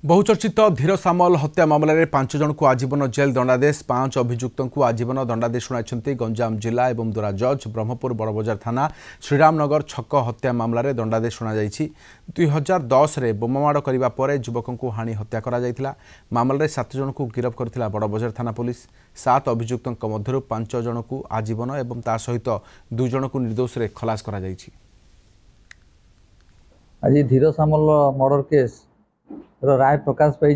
बहुचर्चित धीर सामल हत्या मामलें 5 जन को आजीवन जेल दंडादेश 5 अभियुक्त को आजीवन दंडादेश शुणाई गंजाम जिला और दोरा जज ब्रह्मपुर बड़बजार थाना श्रीरामनगर छक हत्या मामलें दंडादेश शुणा 2010 में बोमामाड़ करने पर युवक को हाणि हत्या करा मामलें 7 जन को गिरफ्त करथिला बड़बजार थाना पुलिस 7 अभियुक्त मध्य 5 जन को आजीवन और ता सहित 2 जन को निर्दोष रे खलास करा आज धीर सामल मर्डर केस राय प्रकाश पाई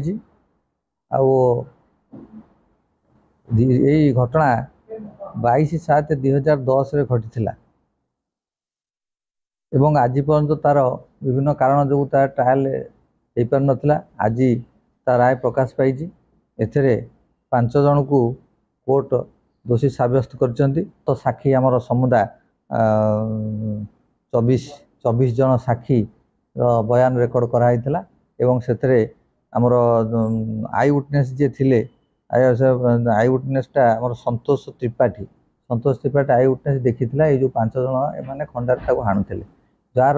यही घटना 22/7/2010 घटी एवं आज पर्यंत तार विभिन्न कारण जो तार ट्रायल हो पार नाला आज तार राय प्रकाश पाई एथिरे 5 जन को कोर्ट दोषी साब्यस्त कर तो साक्षी आमर समुदाय 24 जन साक्षी बयान रेकर्ड कराइला एवं से आमर आई विटनेस जे थिले आई विटनेसटा आमर संतोष त्रिपाठी आई विटनेस देखी ये जो 5 जन एमाने खंडार ताको हाणुथिले जार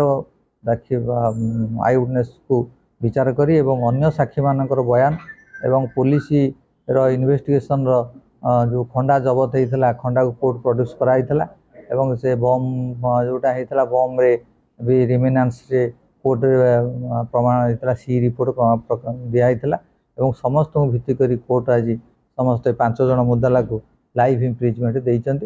आई विटनेस को विचार करी एवं अन्य साक्षी मानकर बयान एवं पुलिस रो इन्वेस्टिगेशन रो जो खंडा जबत होता खंडा को कोर्ट प्रोड्यूस कराइला एवं से बम जोटा होता बम रे भी रिमेनांस रे कोर्ट प्रमाण होता सी रिपोर्ट दिखाई समस्त भित्ति कोर्ट आज समस्त 5 जन मुद्दाला को लाइफ इम्प्रिजमेंट देइचंती।